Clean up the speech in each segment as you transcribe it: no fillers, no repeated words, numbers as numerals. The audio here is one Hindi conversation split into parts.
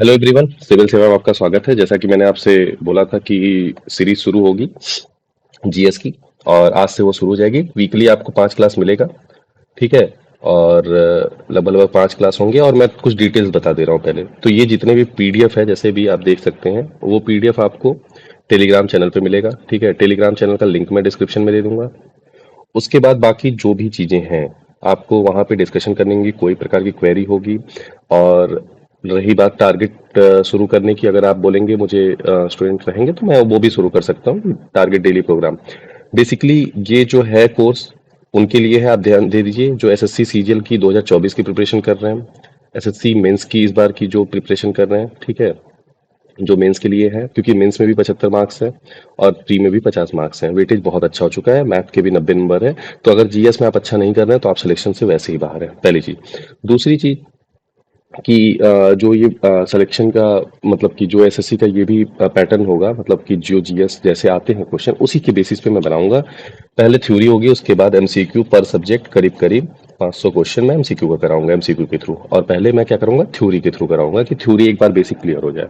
हेलो एवरीवन, सिविल सेवा में आपका स्वागत है। जैसा कि मैंने आपसे बोला था कि सीरीज शुरू होगी जीएस की, और आज से वो शुरू हो जाएगी। वीकली आपको 5 क्लास मिलेगा, ठीक है। और लगभग लगभग 5 क्लास होंगे, और मैं कुछ डिटेल्स बता दे रहा हूँ पहले। तो ये जितने भी पीडीएफ है, जैसे भी आप देख सकते हैं, वो पीडीएफ आपको टेलीग्राम चैनल पे मिलेगा, ठीक है। टेलीग्राम चैनल का लिंक मैं डिस्क्रिप्शन में दे दूंगा। उसके बाद बाकी जो भी चीज़ें हैं, आपको वहाँ पे डिस्कशन करने की कोई प्रकार की क्वेरी होगी। और रही बात टारगेट शुरू करने की, अगर आप बोलेंगे मुझे स्टूडेंट रहेंगे तो मैं वो भी शुरू कर सकता हूँ, टारगेट डेली प्रोग्राम। बेसिकली ये जो है कोर्स उनके लिए है, आप ध्यान दे दीजिए जो एसएससी सीजीएल की 2024 की प्रिपरेशन कर रहे हैं, एसएससी मेंस की इस बार की जो प्रिपरेशन कर रहे हैं, ठीक है। जो मेंस के लिए है, क्योंकि मेंस में भी 75 मार्क्स है और प्री में भी 50 मार्क्स हैं। वेटेज बहुत अच्छा हो चुका है, मैथ के भी 90 नंबर है। तो अगर जीएस में आप अच्छा नहीं कर रहे हैं तो आप सिलेक्शन से वैसे ही बाहर है, पहली चीज। दूसरी चीज कि जो ये सिलेक्शन का मतलब कि जो एसएससी का ये भी पैटर्न होगा, मतलब कि जो जीएस जैसे आते हैं क्वेश्चन उसी के बेसिस पे मैं बनाऊंगा। पहले थ्योरी होगी, उसके बाद एमसीक्यू पर सब्जेक्ट करीब करीब 500 क्वेश्चन मैं एमसीक्यू का कराऊंगा, एमसीक्यू के थ्रू। और पहले मैं क्या करूंगा, थ्योरी के थ्रू कराऊंगा, कि थ्योरी एक बार बेसिक क्लियर हो जाए।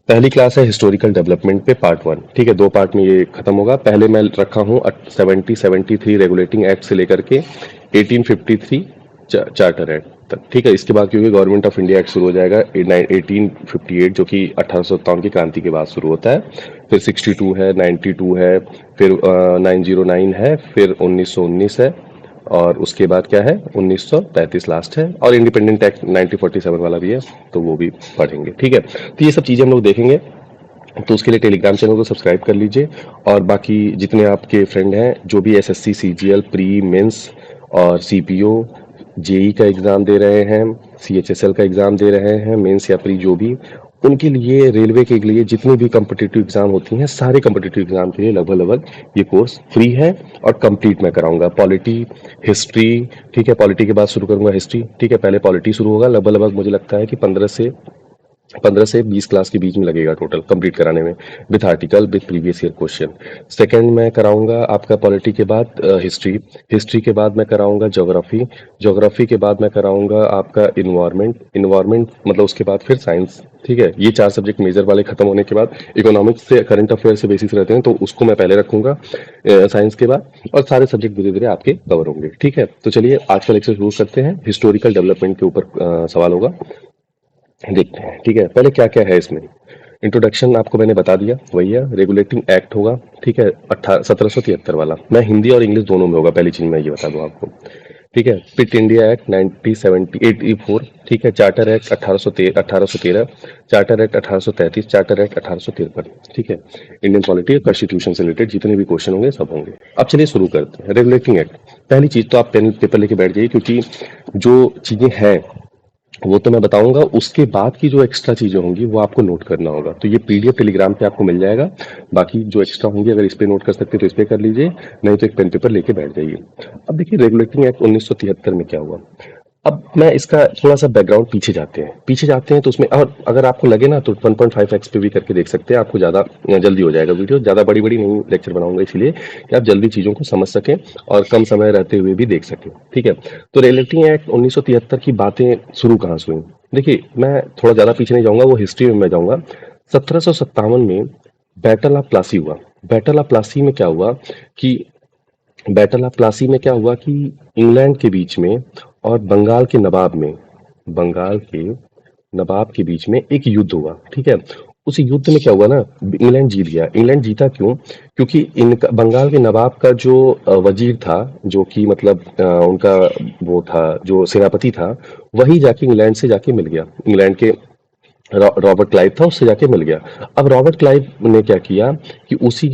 पहली क्लास है हिस्टोरिकल डेवलपमेंट पे पार्ट 1, ठीक है। 2 पार्ट में ये खत्म होगा। पहले मैं रखा हूँ 73 रेगुलेटिंग एक्ट से लेकर के 1853 चार्टर एक्ट तक, ठीक है। इसके बाद क्योंकि गवर्नमेंट ऑफ इंडिया एक्ट शुरू हो जाएगा 1858, जो कि 1857 की क्रांति के बाद शुरू होता है। फिर 62 है, 92 है, फिर 909 है, फिर 1919 है, और उसके बाद क्या है 1935 लास्ट है, और इंडिपेंडेंट एक्ट 1947 वाला भी है, तो वो भी पढ़ेंगे, ठीक है। तो ये सब चीज़ें हम लोग देखेंगे। तो उसके लिए टेलीग्राम चैनल को सब्सक्राइब कर लीजिए। और बाकी जितने आपके फ्रेंड हैं जो भी एसएससी सीजीएल प्री मेंस और सीपीओ जेई का एग्ज़ाम दे रहे हैं, सीएचएसएल का एग्ज़ाम दे रहे हैं, मेंस या प्री जो भी, उनके लिए, रेलवे के लिए जितनी भी कम्पिटिटिव एग्ज़ाम होती हैं, सारे कम्पिटिटिव एग्ज़ाम के लिए लगभग लगभग ये कोर्स फ्री है। और कंप्लीट मैं कराऊंगा पॉलिटी, हिस्ट्री, ठीक है। पॉलिटी के बाद शुरू करूंगा हिस्ट्री, ठीक है। पहले पॉलिटी शुरू होगा, लगभग लगभग मुझे लगता है कि 15 से 20 क्लास के बीच में लगेगा टोटल कंप्लीट कराने में, with article, with previous year question. Second मैं कराऊंगा आपका पॉलिटी के बाद हिस्ट्री, हिस्ट्री के बाद मैं कराऊंगा ज्योग्राफी, ज्योग्राफी के बाद मैं कराऊंगा आपका इन्वायरमेंट, इन्वायरमेंट मतलब उसके बाद फिर साइंस, ठीक है। ये 4 सब्जेक्ट मेजर वाले खत्म होने के बाद इकोनॉमिक्स से करंट अफेयर से बेसिस रहते हैं, तो उसको मैं पहले रखूंगा साइंस के बाद, और सारे सब्जेक्ट धीरे धीरे आपके कवर होंगे, ठीक है। तो चलिए आज का लेक्चर शुरू करते हैं। हिस्टोरिकल डेवलपमेंट के ऊपर सवाल होगा, देखते हैं, ठीक है। पहले क्या क्या है इसमें, इंट्रोडक्शन आपको मैंने बता दिया, वही है। रेगुलेटिंग एक्ट होगा, ठीक है, 1773 वाला, मैं हिंदी और इंग्लिश दोनों में होगा, पहली चीज मैं ये बता दूं आपको, ठीक है। पिट इंडिया एक्ट 1984, ठीक है। Charter act 1813, charter act 1833, charter act 1853, ठीक है। इंडियन पॉलिटी और कॉन्स्टिट्यूशन से रिलेटेड जितने भी क्वेश्चन होंगे सब होंगे। अब चलिए शुरू करते हैं। रेगुलेटिंग एक्ट, पहली चीज तो आप पेन पेपर लेके बैठ जाइए, क्योंकि जो चीजें हैं वो तो मैं बताऊंगा, उसके बाद की जो एक्स्ट्रा चीजें होंगी वो आपको नोट करना होगा। तो ये पीडीएफ टेलीग्राम पे आपको मिल जाएगा। बाकी जो एक्स्ट्रा होंगी, अगर इस पे नोट कर सकते हैं तो इस पे कर लीजिए, नहीं तो एक पेन पेपर लेके बैठ जाइए। अब देखिए रेगुलेटिंग एक्ट 1973 में क्या हुआ। अब मैं इसका थोड़ा सा बैकग्राउंड पीछे जाते हैं तो उसमें, और अगर आपको लगे ना तो 1.5x पे भी करके देख सकते हैं, आपको ज़्यादा जल्दी हो जाएगा। वीडियो ज़्यादा बड़ी बड़ी नहीं लेक्चर बनाऊंगा, इसलिए कि आप जल्दी चीज़ों को समझ सकें और कम समय रहते हुए भी देख सकें, ठीक है। तो रेगुलेटिंग एक्ट 1973 की बातें शुरू कहाँ से हुई। देखिए मैं थोड़ा ज़्यादा पीछे नहीं जाऊंगा, वो हिस्ट्री में मैं जाऊंगा। 1757 में बैटल ऑफ प्लासी हुआ। बैटल ऑफ प्लासी में क्या हुआ कि बैटल ऑफ प्लासी में क्या हुआ कि इंग्लैंड के बीच में और बंगाल के नवाब के बीच में एक युद्ध हुआ, ठीक है। उस युद्ध में क्या हुआ ना, इंग्लैंड जीत गया। इंग्लैंड जीता क्यों, क्योंकि इनका बंगाल के नवाब का जो वजीर था, जो कि मतलब उनका वो था, जो सेनापति था, वही जाके इंग्लैंड से जाके मिल गया। इंग्लैंड के रॉबर्ट क्लाइव था, उससे जाके मिल गया। अब रॉबर्ट क्लाइव ने क्या किया कि उसी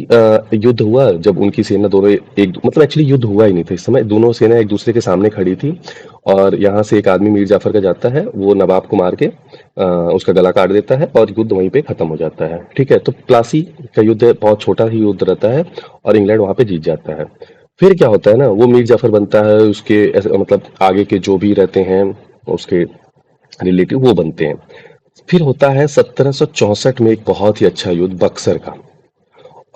युद्ध हुआ जब उनकी सेना दोनों एक, मतलब एक्चुअली युद्ध हुआ ही नहीं था इस समय, दोनों सेना एक दूसरे के सामने खड़ी थी। और यहाँ से एक आदमी मीर जाफर का जाता है, वो नवाब को मार के उसका गला काट देता है, और युद्ध वहीं पे खत्म हो जाता है, ठीक है। तो प्लासी का युद्ध बहुत छोटा ही युद्ध रहता है, और इंग्लैंड वहां पे जीत जाता है। फिर क्या होता है ना, वो मीर जाफर बनता है, उसके मतलब आगे के जो भी रहते हैं उसके रिलेटिव वो बनते हैं। फिर होता है 1764 में एक बहुत ही अच्छा युद्ध बक्सर का।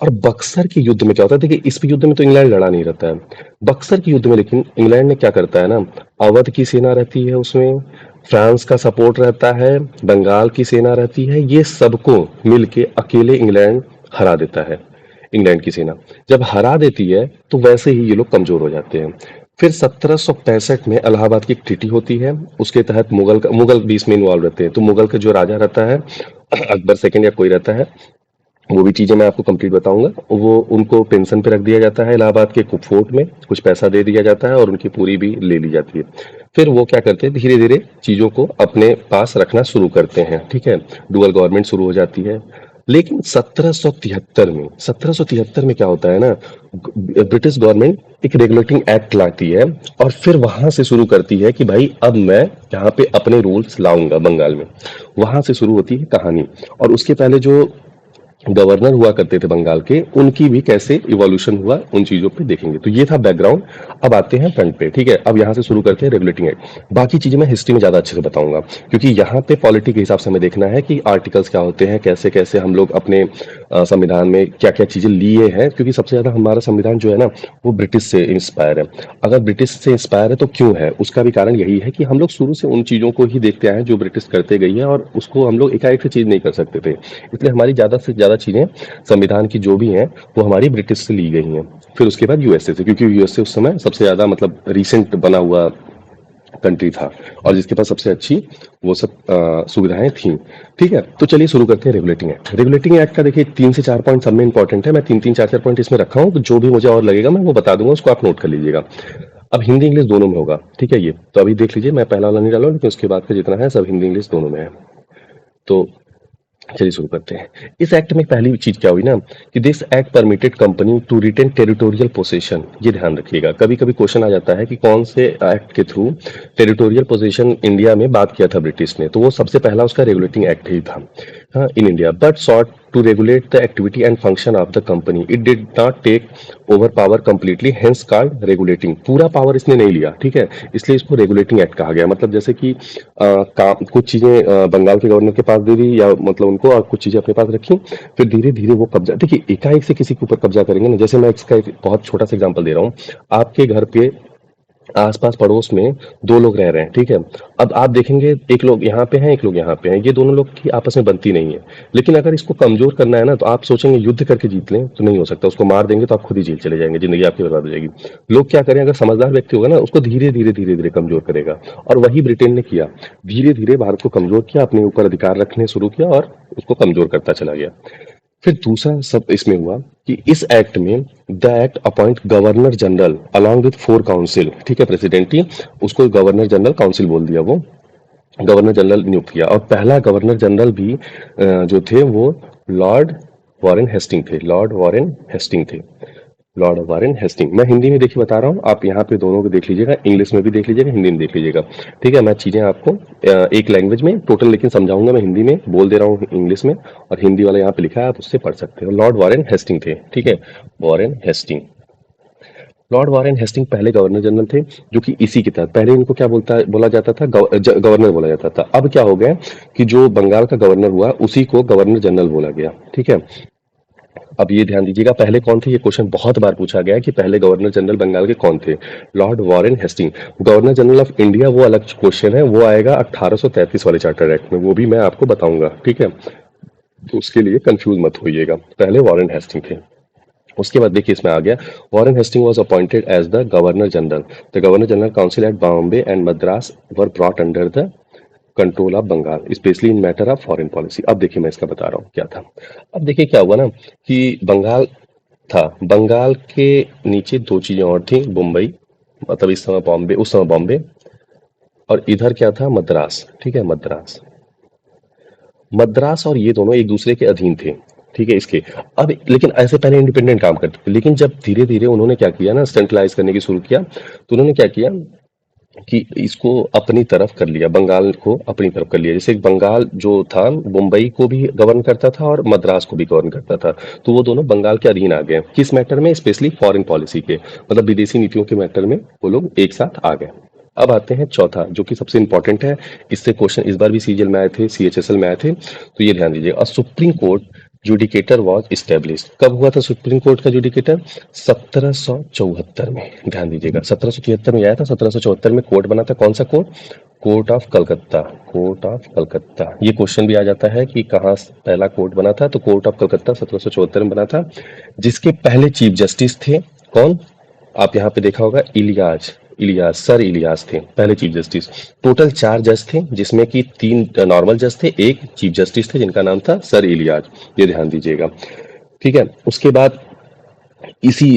और बक्सर के युद्ध में क्या होता है, देखिए इस युद्ध में तो इंग्लैंड लड़ा नहीं रहता है। बक्सर के युद्ध में लेकिन इंग्लैंड ने क्या करता है ना, अवध की सेना रहती है उसमें, फ्रांस का सपोर्ट रहता है, बंगाल की सेना रहती है, ये सबको मिलके अकेले इंग्लैंड हरा देता है। इंग्लैंड की सेना जब हरा देती है तो वैसे ही ये लोग कमजोर हो जाते हैं। फिर 1765 में इलाहाबाद की एक ट्रीटी होती है। उसके तहत मुगल भी इसमें इन्वॉल्व रहते हैं। तो मुगल का जो राजा रहता है, अकबर सेकंड या कोई रहता है, वो भी चीजें मैं आपको कंप्लीट बताऊंगा। वो उनको पेंशन पे रख दिया जाता है इलाहाबाद के फोर्ट में, कुछ पैसा दे दिया जाता है और उनकी पूरी भी ले ली जाती है। फिर वो क्या करते हैं, धीरे धीरे चीजों को अपने पास रखना शुरू करते हैं। ठीक है, डुअल गवर्नमेंट शुरू हो जाती है। लेकिन 1773 में क्या होता है ना, ब्रिटिश गवर्नमेंट एक रेगुलेटिंग एक्ट लाती है और फिर वहां से शुरू करती है कि भाई अब मैं यहाँ पे अपने रूल्स लाऊंगा बंगाल में। वहां से शुरू होती है कहानी। और उसके पहले जो गवर्नर हुआ करते थे बंगाल के, उनकी भी कैसे इवोल्यूशन हुआ उन चीजों पे देखेंगे। तो ये था बैकग्राउंड। अब आते हैं फ्रंट पे। ठीक है, अब यहाँ से शुरू करते हैं रेगुलेटिंग एक्ट। बाकी चीजें मैं हिस्ट्री में ज्यादा अच्छे से बताऊंगा, क्योंकि यहाँ पे पॉलिटी के हिसाब से हमें देखना है कि आर्टिकल्स क्या होते हैं, कैसे कैसे हम लोग अपने संविधान में क्या क्या चीजें लिए हैं। क्योंकि सबसे ज्यादा हमारा संविधान जो है ना, वो ब्रिटिश से इंस्पायर है। अगर ब्रिटिश से इंस्पायर है तो क्यों है, उसका भी कारण यही है कि हम लोग शुरू से उन चीजों को ही देखते आए हैं जो ब्रिटिश करते गई है, और उसको हम लोग एकाएक से चीज नहीं कर सकते थे। इसलिए हमारी ज्यादा से ज्यादा चीजें संविधान की जो भी हैं वो हमारी ब्रिटिश से ली गई हैं। फिर उसके बाद यूएसए से, क्योंकि यूएसए उस समय सबसे ज्यादा मतलब रिसेंट बना हुआ कंट्री था और जिसके पास सबसे अच्छी वो सब सुविधाएं थी। ठीक है, तो चलिए शुरू करते हैं रेगुलेटिंग एक्ट। रेगुलेटिंग एक्ट का देखिए 3 से 4 पॉइंट सब में इंपॉर्टेंट है। मैं 3 3 4 4 पॉइंट इसमें रखा हूँ, तो जो भी मुझे और लगेगा मैं वो बता दूंगा, उसको आप नोट कर लीजिएगा। अब हिंदी इंग्लिश दोनों में होगा। ठीक है, ये तो अभी देख लीजिए, मैं पहला वाला नहीं डाला, लेकिन उसके बाद का जितना है सब हिंदी इंग्लिश दोनों में है। तो चलिए शुरू करते हैं। इस एक्ट में पहली चीज क्या हुई ना, कि this act permitted company to retain territorial possession. ये ध्यान रखिएगा, कभी कभी क्वेश्चन आ जाता है कि कौन से एक्ट के थ्रू टेरिटोरियल पोसेशन इंडिया में बात किया था ब्रिटिश ने। तो वो सबसे पहला उसका रेगुलेटिंग एक्ट ही था, हाँ, in India, but sought to regulate the activity and function of the company. It did not take over power completely, hence called regulating. पूरा पावर इसने नहीं लिया, ठीक है, इसलिए इसको रेगुलेटिंग एक्ट कहा गया। मतलब जैसे कि काम कुछ चीजें बंगाल के गवर्नर के पास दे दी, या मतलब उनको, और कुछ चीजें अपने पास रखी, फिर धीरे धीरे वो कब्जा, देखिए एकाएक से किसी के ऊपर कब्जा करेंगे ना। जैसे मैं इसका एक बहुत छोटा सा एग्जांपल दे रहा हूँ। आपके घर पे आसपास पड़ोस में दो लोग रह रहे हैं, ठीक है। अब आप देखेंगे एक लोग यहाँ पे हैं, एक लोग यहाँ पे हैं, ये दोनों लोग की आपस में बनती नहीं है। लेकिन अगर इसको कमजोर करना है ना, तो आप सोचेंगे युद्ध करके जीत लें, तो नहीं हो सकता। उसको मार देंगे तो आप खुद ही जेल चले जाएंगे, जिंदगी आपकी बर्बाद हो जाएगी। लोग क्या करें, अगर समझदार व्यक्ति होगा ना, उसको धीरे धीरे धीरे धीरे कमजोर करेगा। और वही ब्रिटेन ने किया, धीरे धीरे भारत को कमजोर किया, अपने ऊपर अधिकार रखने शुरू किया और उसको कमजोर करता चला गया। फिर दूसरा सब इसमें हुआ कि इस एक्ट में the act appoint governor general along with 4 council. ठीक है, प्रेसिडेंट ही, उसको गवर्नर जनरल काउंसिल बोल दिया, वो गवर्नर जनरल नियुक्त किया। और पहला गवर्नर जनरल भी जो थे वो लॉर्ड वॉरेन हेस्टिंग थे। लॉर्ड वॉरेन हेस्टिंग थे, लॉर्ड वॉरेन हेस्टिंग। मैं हिंदी में देखिए बता रहा हूँ, आप यहाँ पे दोनों को देख लीजिएगा, इंग्लिश में भी देख लीजिएगा, हिंदी में देख लीजिएगा। ठीक है, मैं चीजें आपको एक लैंग्वेज में टोटल लेकिन समझाऊंगा। मैं हिंदी में बोल दे रहा हूँ इंग्लिश में, और हिंदी वाला यहाँ पे लिखा है, आप उससे पढ़ सकते हो। लॉर्ड वॉरेन हेस्टिंग थे, ठीक है, Warren Hasting. Lord Warren Hasting पहले गवर्नर जनरल थे, जो कि इसी के तहत पहले इनको क्या बोला जाता था, गवर्नर बोला जाता था। अब क्या हो गया कि जो बंगाल का गवर्नर हुआ उसी को गवर्नर जनरल बोला गया। ठीक है, अब ये ध्यान दीजिएगा, पहले कौन थे, ये क्वेश्चन बहुत बार पूछा गया है कि पहले गवर्नर जनरल बंगाल के कौन थे। Lord Warren Hasting. Governor general of India वो अलग क्वेश्चन है, वो आएगा 1833 वाले चार्टर एक्ट में, वो भी मैं आपको बताऊंगा। ठीक है, तो उसके लिए कंफ्यूज मत होइएगा। पहले वॉरेन हेस्टिंग थे। उसके बाद देखिए इसमें आ गया, Warren Hasting was appointed as the governor general. The governor general council at Bombay and Madras were brought under the control of Bengal, specially in matter of foreign policy. अब देखिए मैं इसका बता रहा हूँ क्या था। अब देखिए क्या हुआ ना, कि बंगाल था, बंगाल के नीचे दो चीजें और थी, मुंबई, मतलब इस समय बॉम्बे, उस समय बॉम्बे, और इधर क्या था, मद्रास। ठीक है, मद्रास, मद्रास और ये दोनों एक दूसरे के अधीन थे। ठीक है, इसके अब लेकिन ऐसे पहले इंडिपेंडेंट काम करते थे, लेकिन जब धीरे धीरे उन्होंने क्या किया ना, सेंट्रलाइज करने की शुरू किया, तो उन्होंने क्या किया कि इसको अपनी तरफ कर लिया, बंगाल को अपनी तरफ कर लिया। जैसे बंगाल जो था मुंबई को भी गवर्न करता था और मद्रास को भी गवर्न करता था, तो वो दोनों बंगाल के अधीन आ गए। किस मैटर में, स्पेशली फॉरेन पॉलिसी के, मतलब विदेशी नीतियों के मैटर में वो लोग एक साथ आ गए। अब आते हैं चौथा, जो कि सबसे इंपॉर्टेंट है। इससे क्वेश्चन इस बार भी सीजीएल में आए थे, सीएचएसएल में आए थे, तो ये ध्यान दीजिए। A supreme court judicature was established. कब हुआ था सुप्रीम कोर्ट का जुडिकेटर? 1774 में। ध्यान दीजिएगा, 1773 में आया था, 1774 में कोर्ट बना था। कौन सा court? Court of Calcutta. Court of Calcutta, ये क्वेश्चन भी आ जाता है कि कहाँ पहला कोर्ट बना था, तो कोर्ट ऑफ कलकत्ता 1774 में बना था। जिसके पहले चीफ जस्टिस थे कौन? आप यहाँ पे देखा होगा, इलियास। इलियास, सर इलियास थे पहले चीफ जस्टिस। टोटल 4 जज थे, जिसमें कि 3 नॉर्मल जज थे, एक चीफ जस्टिस थे जिनका नाम था सर इलियास। ये ध्यान दीजिएगा, ठीक है। उसके बाद इसी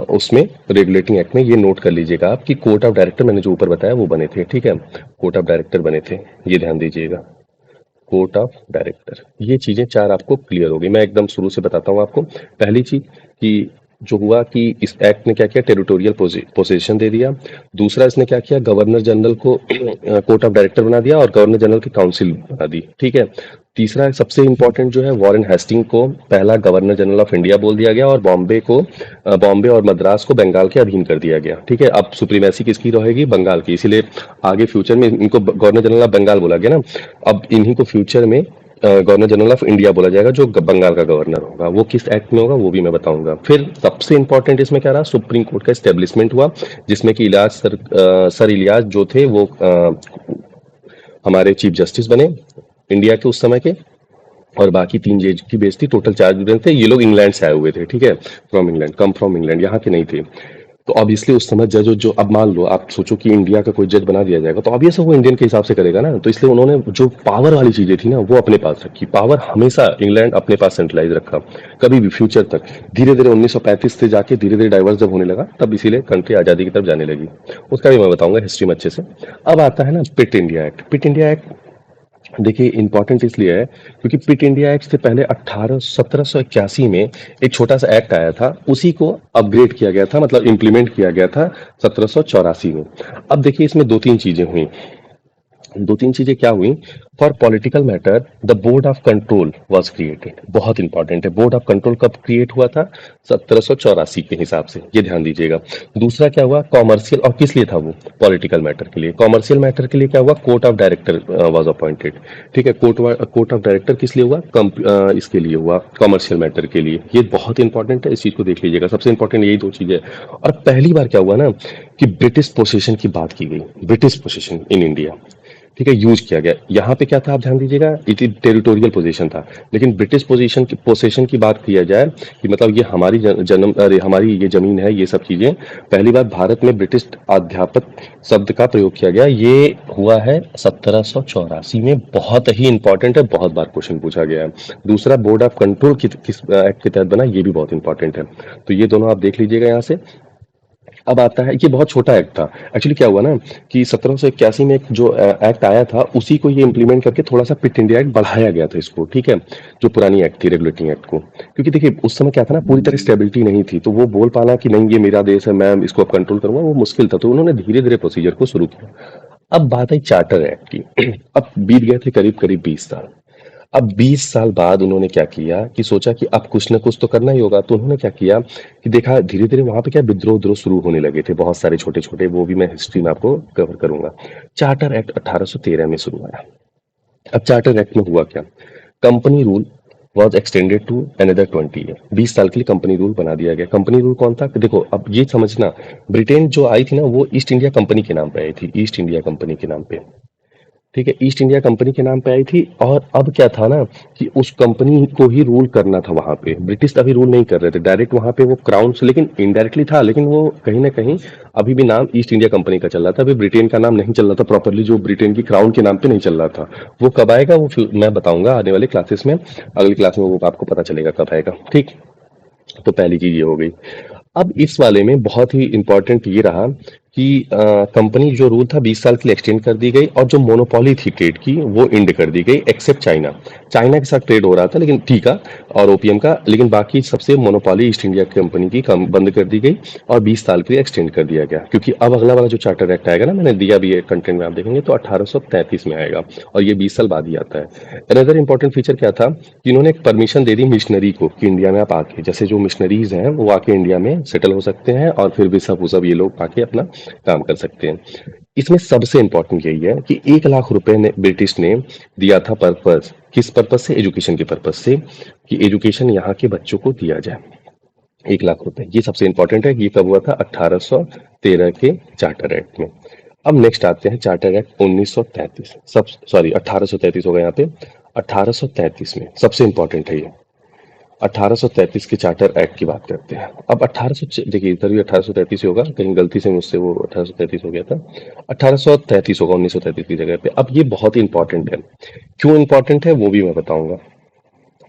उसमें रेगुलेटिंग एक्ट में ये नोट कर लीजिएगा आप कि कोर्ट ऑफ डायरेक्टर मैंने जो ऊपर बताया वो बने थे, ठीक है। कोर्ट ऑफ डायरेक्टर बने थे, ये ध्यान दीजिएगा, कोर्ट ऑफ डायरेक्टर। ये चीजें 4 आपको क्लियर हो गई। मैं एकदम शुरू से बताता हूँ आपको। पहली चीज कि जो हुआ कि इस एक्ट ने क्या किया, टेरिटोरियल पोजीशन दे दिया। दूसरा, इसने क्या किया, गवर्नर जनरल को कोर्ट ऑफ डायरेक्टर बना दिया और गवर्नर जनरल की काउंसिल बना दी, ठीक है। तीसरा सबसे इंपॉर्टेंट जो है, वॉरेन हेस्टिंग को पहला गवर्नर जनरल ऑफ इंडिया बोल दिया गया और बॉम्बे और मद्रास को बंगाल के अधीन कर दिया गया, ठीक है। अब सुप्रीमेसी किसकी रहेगी? बंगाल की। इसीलिए आगे फ्यूचर में इनको गवर्नर जनरल ऑफ बंगाल बोला गया ना। अब इन्हीं को फ्यूचर में गवर्नर जनरल ऑफ इंडिया बोला जाएगा, जो बंगाल का गवर्नर होगा। वो किस एक्ट में होगा वो भी मैं बताऊंगा। फिर सबसे इंपॉर्टेंट इसमें क्या रहा, सुप्रीम कोर्ट का स्टेब्लिशमेंट हुआ, जिसमें कि सर इलियास जो थे वो हमारे चीफ जस्टिस बने इंडिया के उस समय के। और बाकी 3 जज की बेइज्जती, टोटल 4 स्टूडेंट थे। ये लोग इंग्लैंड से आए हुए थे, ठीक है, from England, come from England, यहाँ के नहीं थे। तो ऑब्वियसली उस समय जज जो, अब मान लो आप सोचो कि इंडिया का कोई जज बना दिया जाएगा, तो ऑब्वियस वो इंडियन के हिसाब से करेगा ना। तो इसलिए उन्होंने जो पावर वाली चीजें थी ना वो अपने पास रखी। पावर हमेशा इंग्लैंड अपने पास सेंट्रलाइज रखा, कभी भी फ्यूचर तक। धीरे धीरे 1935 से जाके धीरे धीरे डाइवर्स जब होने लगा, तब इसीलिए कंट्री आजादी की तरफ जाने लगी। उसका भी मैं बताऊंगा हिस्ट्री में अच्छे से। अब आता है ना पिट इंडिया एक्ट। पिट इंडिया एक्ट देखिए इंपॉर्टेंट इसलिए है क्योंकि पिट इंडिया एक्ट से पहले 1781 में एक छोटा सा एक्ट आया था, उसी को अपग्रेड किया गया था, मतलब इम्प्लीमेंट किया गया था 1784 में। अब देखिए इसमें 2-3 चीजें हुई। 2-3 चीजें क्या हुई? For political matter the board of control was created. बहुत इंपॉर्टेंट है, बोर्ड ऑफ कंट्रोल कब क्रिएट हुआ था? 1784 के हिसाब से, ये ध्यान दीजिएगा। दूसरा क्या हुआ? कॉमर्शियल, और किस लिए था वो? पॉलिटिकल मैटर के लिए। कॉमर्शियल मैटर के लिए क्या हुआ? Court of director was appointed, ठीक है। कोर्ट ऑफ डायरेक्टर किस लिए हुआ? इसके लिए हुआ, कॉमर्शियल मैटर के लिए। ये बहुत इंपॉर्टेंट है, इस चीज को देख लीजिएगा। सबसे इंपॉर्टेंट यही 2 चीजें। और पहली बार क्या हुआ ना कि ब्रिटिश पोसेशन की बात की गई, ब्रिटिश पोसेशन इन इंडिया, ठीक है, यूज किया गया। यहाँ पे क्या था आप ध्यान दीजिएगा, इट टेरिटोरियल पोजीशन था। लेकिन ब्रिटिश पोजीशन की पोसेशन की बात किया जाए कि मतलब ये हमारी जन्म, अरे हमारी ये जमीन है, ये सब चीजें, पहली बार भारत में ब्रिटिश अध्यापक शब्द का प्रयोग किया गया। ये हुआ है 1784 में। बहुत ही इंपॉर्टेंट है, बहुत बार क्वेश्चन पूछा गया है। दूसरा, बोर्ड ऑफ कंट्रोल किस एक्ट के तहत बना, ये भी बहुत इंपॉर्टेंट है। तो ये दोनों आप देख लीजिएगा यहाँ से। अब आता है, ये बहुत छोटा एक्ट था। एक्चुअली क्या हुआ ना कि 1781 में एक जो एक्ट आया था, उसी को ये इम्प्लीमेंट करके थोड़ा सा पिट इंडिया एक्ट बढ़ाया गया था इसको, ठीक है, जो पुरानी एक्ट थी रेगुलेटिंग एक्ट को। क्योंकि देखिए उस समय क्या था ना, पूरी तरह स्टेबिलिटी नहीं थी, तो वो बोल पाना कि नहीं ये मेरा देश है, मैं इसको अब कंट्रोल करूंगा, वो मुश्किल था। तो उन्होंने धीरे धीरे प्रोसीजर को शुरू किया। अब बात आई चार्टर एक्ट की। अब बीत गए थे करीब करीब 20 साल। अब 20 साल बाद उन्होंने क्या किया कि सोचा कि अब कुछ ना कुछ तो करना ही होगा। तो उन्होंने क्या किया कि देखा धीरे धीरे वहां पे क्या विद्रोह उद्रोह शुरू होने लगे थे, बहुत सारे छोटे छोटे, वो भी मैं हिस्ट्री में आपको कवर करूंगा। चार्टर एक्ट 1813 में शुरू हुआ। अब चार्टर एक्ट में हुआ क्या, company rule was extended to another 20 year. 20 साल के लिए कंपनी रूल बना दिया गया। कंपनी रूल कौन था? देखो अब ये समझना, ब्रिटेन जो आई थी ना वो ईस्ट इंडिया कंपनी के नाम पे आई थी, ईस्ट इंडिया कंपनी के नाम पे, ठीक है, ईस्ट इंडिया कंपनी के नाम पे आई थी। और अब क्या था ना कि उस कंपनी को ही रूल करना था वहां पे। ब्रिटिश अभी रूल नहीं कर रहे थे डायरेक्ट वहां पे, वो क्राउन से, लेकिन इनडायरेक्टली था, लेकिन वो कहीं ना कहीं अभी भी नाम ईस्ट इंडिया कंपनी का चल रहा था। अभी ब्रिटेन का नाम नहीं चल रहा था प्रॉपरली, जो ब्रिटेन की क्राउन के नाम पे नहीं चल रहा था। वो कब आएगा वो मैं बताऊंगा आने वाले क्लासेस में, अगली क्लास में वो आपको पता चलेगा कब आएगा, ठीक। तो पहली चीज ये हो गई। अब इस वाले में बहुत ही इंपॉर्टेंट ये रहा कि कंपनी जो रूल था 20 साल के लिए एक्सटेंड कर दी गई, और जो मोनोपोली थी ट्रेड की वो एंड कर दी गई, एक्सेप्ट चाइना। चाइना के साथ ट्रेड हो रहा था लेकिन टीका और ओपीएम का, लेकिन बाकी सबसे मोनोपोली ईस्ट इंडिया कंपनी की बंद कर दी गई और 20 साल के लिए एक्सटेंड कर दिया गया। क्योंकि अब अगला वाला जो चार्टर एक्ट आएगा ना, मैंने दिया भी है कंटेंट में, आप देखेंगे तो 1833 में आएगा और ये 20 साल बाद ही आता है। अनदर इंपॉर्टेंट फीचर क्या था कि इन्होंने एक परमिशन दे दी मिशनरी को कि इंडिया में आप आके, जैसे जो मिशनरीज हैं वो आके इंडिया में सेटल हो सकते हैं और फिर भी सब ये लोग आके अपना काम कर सकते हैं। इसमें सबसे इंपॉर्टेंट यही है कि 1 लाख रुपए ने ब्रिटिश ने दिया था पर्पस किस पर्पज से? एजुकेशन के पर्पज से, कि एजुकेशन यहाँ के बच्चों को दिया जाए। 1 लाख रुपए, ये सबसे इंपॉर्टेंट है। ये कब हुआ था? 1813 के चार्टर एक्ट में। अब नेक्स्ट आते हैं चार्टर एक्ट 1933, सब सॉरी 1833 होगा यहाँ पे। 1833 में सबसे इंपॉर्टेंट है ये, 1833 के चार्टर एक्ट की बात करते हैं। अब 1800, देखिए इधर भी 1833 ही होगा, कहीं गलती से मुझसे वो 1833 हो गया था। 1833 होगा 1933 की जगह पे। अब ये बहुत ही इंपॉर्टेंट है। क्यों इंपॉर्टेंट है वो भी मैं बताऊंगा।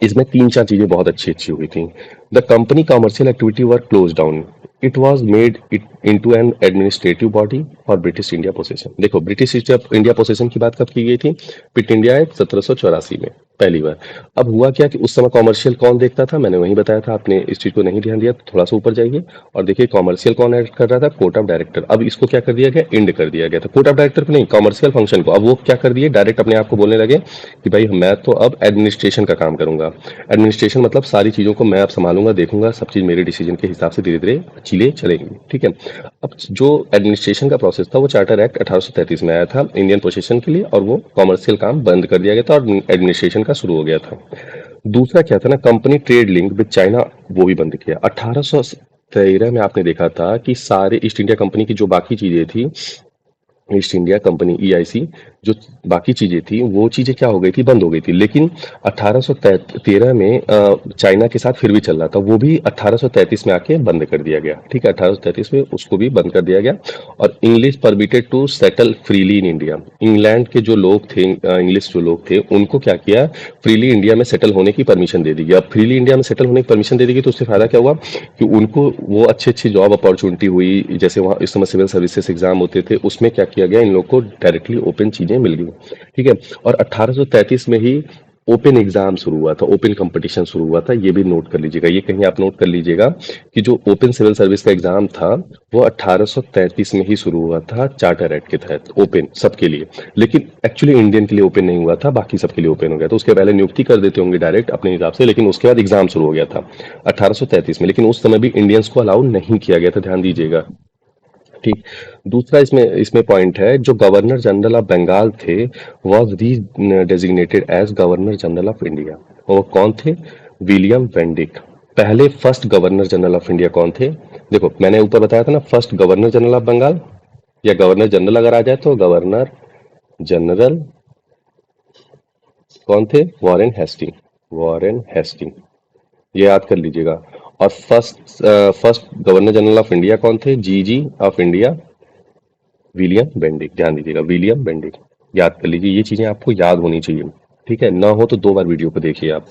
इसमें 3-4 चीजें बहुत अच्छी अच्छी हुई थी। The company commercial activity were close down, it was made it into an administrative body for British India possession. देखो ब्रिटिश इंडिया पोसेशन की बात कब की गई थी? क्विट इंडिया एक्ट 1784 में पहली बार। अब हुआ क्या कि उस समय कॉमर्शियल कौन देखता था? मैंने वही बताया था, आपने इस चीज को नहीं ध्यान दिया तो थोड़ा सा ऊपर जाइए और देखिए कॉमर्शियल कौन ऐड कर रहा था? Court of director. अब इसको क्या कर दिया गया? एंड कर दिया गया था, कोर्ट ऑफ डायरेक्टर को नहीं, कॉमर्शियल फंक्शन को। अब वो क्या कर दिए? डायरेक्ट अपने आप को बोलने लगे कि भाई मैं तो अब एडमिनिस्ट्रेशन का काम करूंगा। एडमिनिस्ट्रेशन मतलब सारी चीज़ों को मैं अब संभालूंगा, देखूंगा, सब चीज़ मेरे डिसीजन के हिसाब से धीरे धीरे चीजें चलेंगी। ठीक है। अब जो एडमिनिस्ट्रेशन का प्रोसेस था वो चार्टर एक्ट 1833 में आया था इंडियन पोजीशन के लिए, और वो कॉमर्शियल काम बंद कर दिया गया था और एडमिनिस्ट्रेशन का शुरू हो गया था। दूसरा क्या था ना, company trade link with China, वो भी बंद किया। 1813 में आपने देखा था कि सारे ईस्ट इंडिया कंपनी की जो बाकी चीजें थी, ईस्ट इंडिया कंपनी ईआईसी, जो बाकी चीजें थी वो चीजें क्या हो गई थी? बंद हो गई थी। लेकिन 1813 में चाइना के साथ फिर भी चल रहा था, वो भी 1833 में आके बंद कर दिया गया। ठीक है, 1833 में उसको भी बंद कर दिया गया। और English permitted to settle freely in India, England के जो लोग थे, इंग्लिश जो लोग थे, उनको क्या किया? फ्रीली इंडिया में सेटल होने की परमिशन दे दी गई। अब फ्रीली इंडिया में सेटल होने की परमिशन दे दी गई तो उससे फायदा क्या हुआ कि उनको वो अच्छी अच्छी जॉब अपॉर्चुनिटी हुई। जैसे वहाँ इस समय सिविल सर्विसेज एग्जाम होते थे, उसमें क्या किया गया? इन लोग को डायरेक्टली ओपन चीजें मिल गई। ठीक है। और 1833 में ही ओपन एग्जाम शुरू हुआ था, ओपन कंपटीशन शुरू हुआ था। ये भी नोट कर लीजिएगा, ये कहीं आप नोट कर लीजिएगा कि जो ओपन सिविल सर्विस का एग्जाम था वो 1833 में ही शुरू हुआ था चार्टर एक्ट के तहत, ओपन सबके लिए। लेकिन एक्चुअली इंडियन के लिए ओपन नहीं हुआ था, बाकी सबके लिए ओपन हो गया था। उसके पहले नियुक्ति कर देते होंगे डायरेक्ट अपने हिसाब से, लेकिन उसके बाद एग्जाम शुरू हो गया था 1833 में। लेकिन उस समय भी इंडियंस को अलाउ नहीं किया गया था, ध्यान दीजिएगा। ठीक। दूसरा इसमें इसमें पॉइंट है, जो गवर्नर जनरल ऑफ बंगाल थे was redesignated as governor general of India. और वो कौन थे? William Bentinck. पहले first governor general of India कौन थे? देखो मैंने ऊपर बताया था ना, first governor general of Bengal, या गवर्नर जनरल अगर आ जाए तो गवर्नर जनरल कौन थे? वॉरेन हेस्टिंग, वॉरेन हेस्टिंग, ये याद कर लीजिएगा। और first governor general of India कौन थे? जीजी ऑफ इंडिया विलियम बेंडिक, ध्यान दीजिएगा, विलियम बेंडिक, याद कर लीजिए। ये चीजें आपको याद होनी चाहिए। ठीक है, ना हो तो 2 बार वीडियो को देखिए आप।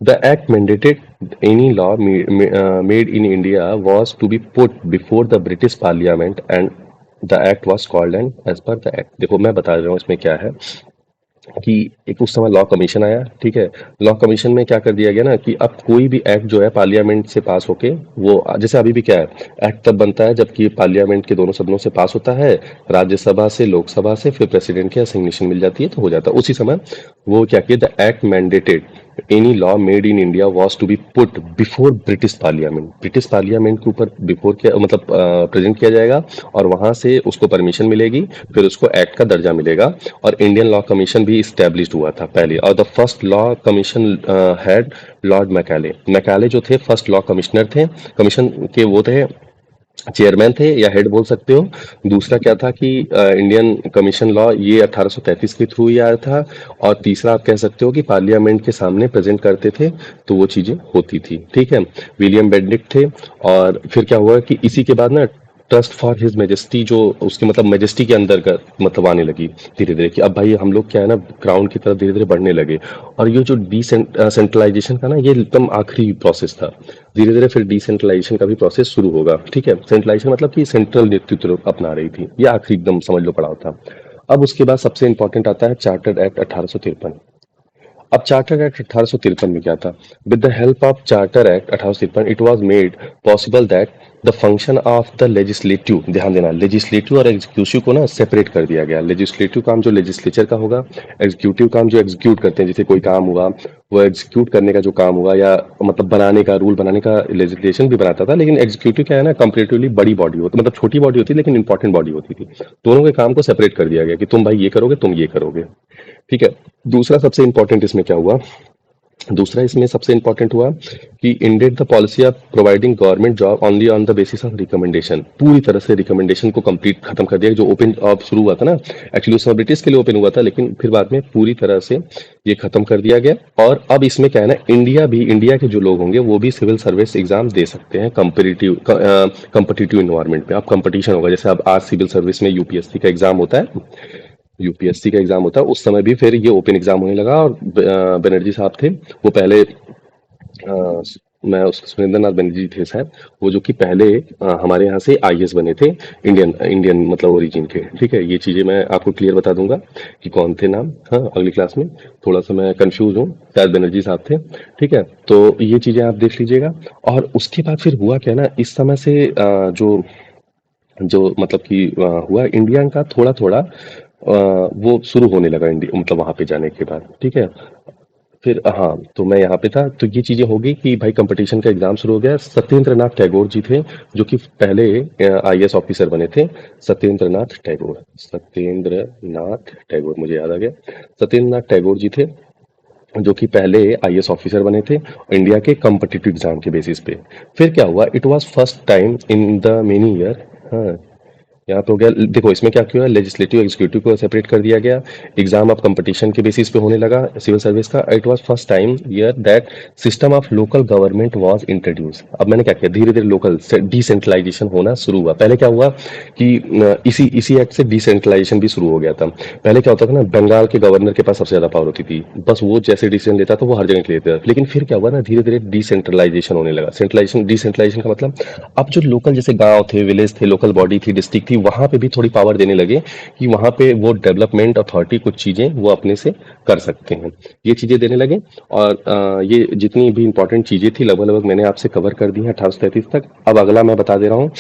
The act mandated any law made in India was to be put before the British parliament and the act was called and as per the act. देखो मैं बता रहा हूँ इसमें क्या है कि एक उस समय लॉ कमीशन आया। ठीक है, लॉ कमीशन में क्या कर दिया गया ना कि अब कोई भी एक्ट जो है पार्लियामेंट से पास होके, वो जैसे अभी भी क्या है, एक्ट तब बनता है जबकि पार्लियामेंट के दोनों सदनों से पास होता है, राज्यसभा से, लोकसभा से, फिर प्रेसिडेंट की सिग्नेचर मिल जाती है तो हो जाता है। उसी समय वो क्या किया, the act mandated any law made in India was to be put before British parliament, British parliament के ऊपर बिफोर किया मतलब प्रेजेंट किया जाएगा, और वहां से उसको परमिशन मिलेगी, फिर उसको एक्ट का दर्जा मिलेगा। और इंडियन लॉ कमीशन भी स्टैब्लिश्ड हुआ था पहले। और the first law commission had Lord Macaulay, Macaulay जो थे फर्स्ट लॉ कमिश्नर थे, कमीशन के वो थे, चेयरमैन थे या हेड बोल सकते हो। दूसरा क्या था कि इंडियन कमीशन लॉ ये 1833 के थ्रू ही आया था। और तीसरा आप कह सकते हो कि पार्लियामेंट के सामने प्रेजेंट करते थे तो वो चीजें होती थी। ठीक है, विलियम बेंडिक्ट थे। और फिर क्या हुआ कि इसी के बाद ना ट्रस्ट फॉर हिज मेजेस्टी, जो उसके मतलब मेजेस्टी के अंदर का मतलब आने लगी धीरे धीरे, कि अब भाई हम लोग क्या है ना क्राउन की तरफ धीरे धीरे बढ़ने लगे। और ये जो डिसेंट्रलाइजेशन का ना, ये एकदम आखिरी प्रोसेस था। धीरे धीरे फिर डिसेंट्रलाइजेशन का भी प्रोसेस शुरू होगा। ठीक है, सेंट्रलाइजेशन मतलब कि सेंट्रल नेतृत्व अपना रही थी, ये आखिरी एकदम समझ लो पड़ाव था। अब उसके बाद सबसे इंपॉर्टेंट आता है चार्टर्ड एक्ट 1853। अब चार्टर एक्ट 1853 में क्या था? With the help of charter act 1853 it was made possible that the function of the legislative, ध्यान देना, लेजिस्लेटिव और एग्जीक्यूटिव को ना सेपरेट कर दिया गया। लेजिस्लेटिव काम जो लेजिस्लेचर का होगा, एग्जीक्यूटिव काम जो एग्जीक्यूट करते हैं, जैसे कोई काम हुआ वो एग्जीक्यूट करने का जो काम हुआ या मतलब बनाने का, रूल बनाने का, लेजिस्लेशन भी बनाता था, लेकिन एग्जीक्यूटिव क्या है ना, कंपेरेटिवली बड़ी बॉडी होती, मतलब छोटी बॉडी होती लेकिन इंपॉर्टेंट बॉडी होती थी। दोनों के काम को सेपरेट कर दिया गया कि तुम भाई ये करोगे, तुम ये करोगे। ठीक है। दूसरा सबसे इंपॉर्टेंट इसमें क्या हुआ, दूसरा इसमें सबसे इंपॉर्टेंट हुआ कि ended the policy of providing government job only on the basis of recommendation. पूरी तरह से रिकमेंडेशन को कंप्लीट खत्म कर दिया। जो ओपन जॉब शुरू हुआ था ना, एक्चुअली उसमें ब्रिटिश के लिए ओपन हुआ था, लेकिन फिर बाद में पूरी तरह से ये खत्म कर दिया गया। और अब इसमें क्या है ना, इंडिया के जो लोग होंगे वो भी सिविल सर्विस एग्जाम दे सकते हैं कंपिटिटिव इन्वायरमेंट में। अब कंपटीशन होगा, जैसे अब आज सिविल सर्विस में यूपीएससी का एग्जाम होता है, यूपीएससी का एग्जाम होता है, उस समय भी फिर ये ओपन एग्जाम होने लगा। और बनर्जी साहब थे वो पहले, मैं उस सुरेंद्र नाथ बनर्जी थे शायद, वो जो कि पहले हमारे यहाँ से आईएएस बने थे, इंडियन इंडियन मतलब ओरिजिन के। ठीक है, ये चीजें मैं आपको क्लियर बता दूंगा कि कौन थे नाम। हाँ, अगली क्लास में। थोड़ा सा मैं कंफ्यूज हूँ, शायद बनर्जी साहब थे। ठीक है, तो ये चीजें आप देख लीजिएगा। और उसके बाद फिर हुआ क्या ना, इस समय से जो जो मतलब कि हुआ इंडिया का थोड़ा थोड़ा वो शुरू होने लगा, इंडिया मतलब वहां पे जाने के बाद। ठीक है, फिर हाँ, तो मैं यहाँ पे था, तो ये चीजें हो गई कि भाई कंपटीशन का एग्जाम शुरू हो गया। सत्येंद्र नाथ टैगोर जी थे, जो कि पहले आईएएस ऑफिसर बने थे। सत्येंद्र नाथ टैगोर, मुझे याद आ गया। सत्येंद्र नाथ टैगोर जी थे, जो कि पहले आईएएस ऑफिसर बने थे इंडिया के कॉम्पिटिटिव एग्जाम के बेसिस पे। फिर क्या हुआ, it was first time in the many year. हाँ, यहाँ पे हो गया। देखो इसमें क्या किया, लेजिस्लेटिव एग्जीक्यूटिव को सेपरेट कर दिया गया। एग्जाम ऑफ कंपटीशन के बेसिस पे होने लगा सिविल सर्विस का। It was first time year that system of local government was introduce. अब मैंने क्या किया, धीरे धीरे लोकल डिसेंट्रलाइजेशन होना शुरू हुआ। पहले क्या हुआ कि इसी इसी एक्ट से डिसेंट्रलाइजेशन भी शुरू हो गया था। पहले क्या होता था ना, बंगाल के गवर्नर के पास सबसे ज्यादा पावर होती थी, बस वो जैसे डिसीजन लेता था वो हर जगह के लेता था। लेकिन फिर क्या हुआ ना, धीरे धीरे डिसेंट्रलाइजेशन होने लगा। सेंट्रलाइजेशन डिसेंट्रलाइजेशन का मतलब, अब जो लोकल जैसे गांव थे, विलेज थे, लोकल बॉडी थी, डिस्ट्रिक्ट थी, वहां पे भी थोड़ी पावर देने लगे कि वहां पे वो डेवलपमेंट अथॉरिटी कुछ चीजें वो अपने से कर सकते हैं, ये चीजें देने लगे। और ये जितनी भी इंपॉर्टेंट चीजें थी लगभग लगभग मैंने आपसे कवर कर दी है 1833 तक। अब अगला मैं बता दे रहा हूँ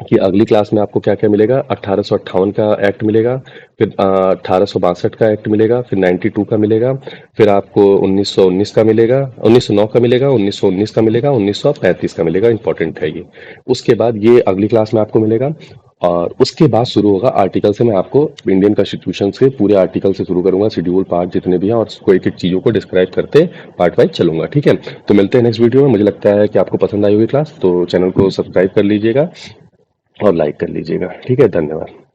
कि अगली क्लास में आपको क्या क्या मिलेगा। 1858 का एक्ट मिलेगा, फिर 1862 का एक्ट मिलेगा, फिर 92 का मिलेगा, फिर आपको 1919 का मिलेगा, 1909 का मिलेगा, 1919 का मिलेगा, 1935 का मिलेगा। इंपॉर्टेंट है ये। उसके बाद ये अगली क्लास में आपको मिलेगा। और उसके बाद शुरू होगा आर्टिकल से। मैं आपको इंडियन कॉन्स्टिट्यूशन से पूरे आर्टिकल से शुरू करूंगा, शेड्यूल पार्ट जितने भी हैं, और कोई एक चीजों को डिस्क्राइब करते पार्ट वाइज चलूंगा। ठीक है, तो मिलते हैं नेक्स्ट वीडियो में। मुझे लगता है कि आपको पसंद आई होगी क्लास, तो चैनल को सब्सक्राइब कर लीजिएगा और लाइक कर लीजिएगा। ठीक है, धन्यवाद।